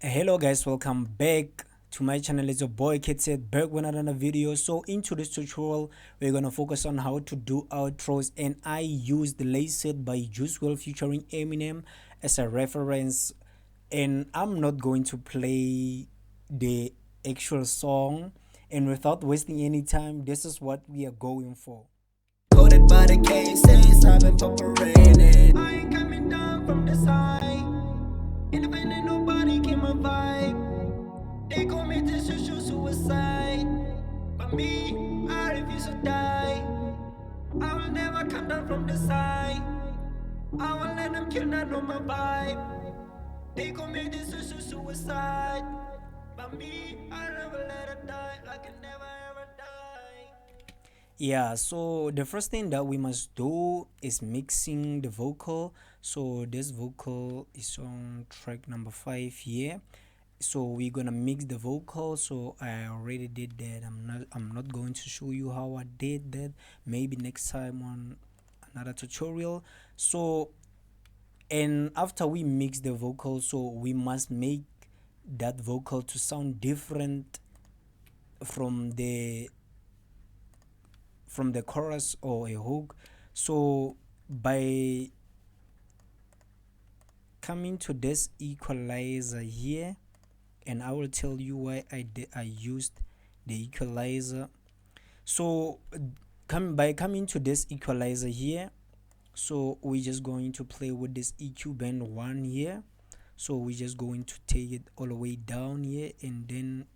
Hello guys, welcome back to my channel. It's your boy KIDSYDBEATZ back with another video. So into this tutorial we're gonna focus on how to do outros, and I used Lace It by Juice WRLD featuring Eminem as a reference, and I'm not going to play the actual song. And without wasting any time, this is what we are going for. Coded by the cases, I've been operating. I ain't coming down from the side. Independent, nobody can my vibe. They call me this social suicide. But me, I refuse to die. I will never come down from the side. I will let them kill, not know my vibe. They call me this social suicide. But me, I never let her die. I can never ever die. Yeah, so the first thing that we must do is mixing the vocal. So this vocal is on track number 5 here. So we're gonna mix the vocal. So I already did that. I'm not going to show you how I did that. Maybe next time on another tutorial. So, and after we mix the vocal, so we must make that vocal to sound different from the chorus or a hook. So by coming to this equalizer here, and I will tell you why I used the equalizer. So coming to this equalizer here, so we're just going to play with this EQ band 1 here. So we're just going to take it all the way down here, and then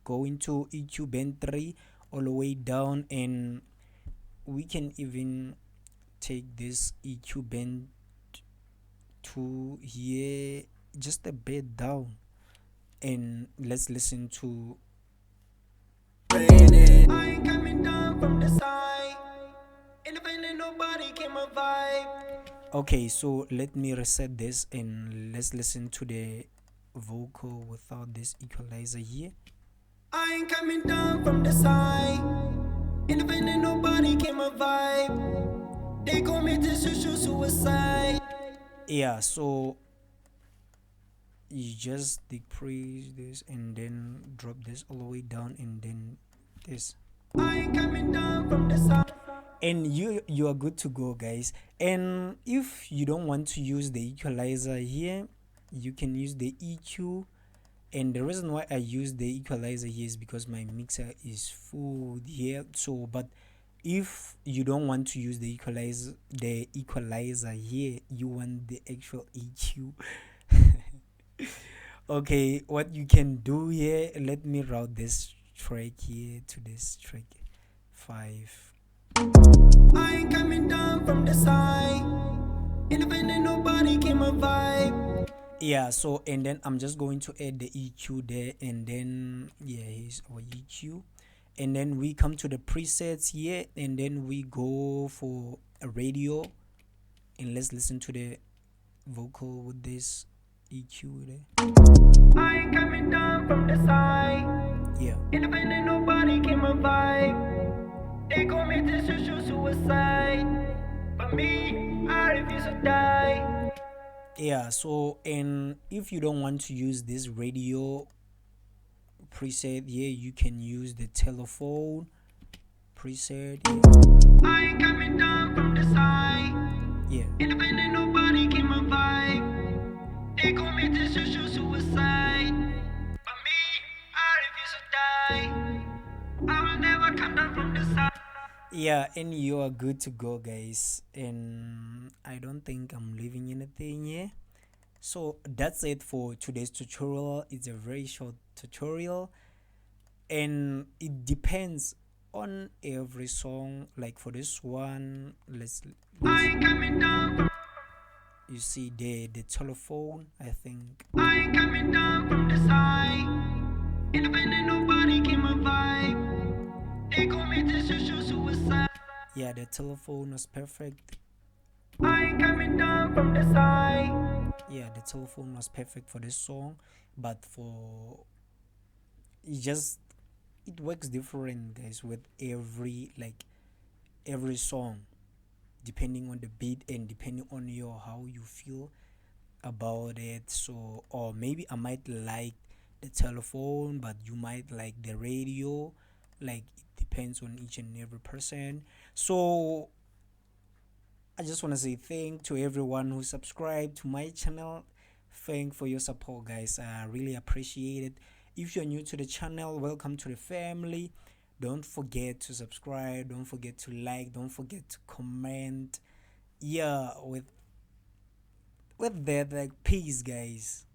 go into EQ band 3 all the way down, and we can even take this EQ band 2 here just a bit down, and let's listen to. I ain't coming down from the side. Independent, nobody can my vibe. Okay, so let me reset this and let's listen to the vocal without this equalizer here. I ain't coming down from the side. Independent, nobody can my vibe. They call me this social suicide. Yeah, so you just decrease this and then drop this all the way down, and then this, I ain't coming down from the side. and you are good to go, guys. And if you don't want to use the equalizer here, you can use the EQ. And the reason why I use the equalizer here is because my mixer is full here. So but if you don't want to use the equalizer here, you want the actual EQ. Okay, what you can do here, let me route this track here to this track 5. I ain't coming down from the side. Independent, nobody can my vibe. Yeah, so and then I'm just going to add the EQ there, and then yeah, here's our EQ. And then we come to the presets here, and then we go for a radio, and let's listen to the vocal with this EQ there. I ain't coming down from the side. Yeah, Independent, nobody can my vibe. They call me this social suicide. But me, I refuse to die. yeah. So, and if you don't want to use this radio preset here, you can use the telephone preset. I ain't coming down from the side. Yeah, Independent, nobody can my vibe. They call me this social suicide. But me, I refuse to die. I will never come down from the side. yeah, and you are good to go, guys. And I don't think I'm leaving anything here. So that's it for today's tutorial. It's a very short tutorial, and it depends on every song. Like for this one, let's I ain't coming down from you see the telephone, I think. I ain't coming down from the side. Independent, nobody can my vibe. They call me this social suicide. Yeah, the telephone was perfect. I ain't coming down from the side. Yeah, the telephone was perfect for this song, but for it works different, guys, with every song, depending on the beat and depending on your how you feel about it. So, or maybe I might like the telephone, but you might like the radio. Like, it depends on each and every person. So I just want to say thank to everyone who subscribed to my channel. Thank for your support, guys. I really appreciate it. If you're new to the channel, welcome to the family. Don't forget to subscribe, don't forget to like, don't forget to comment. Yeah, with that, like, peace, guys.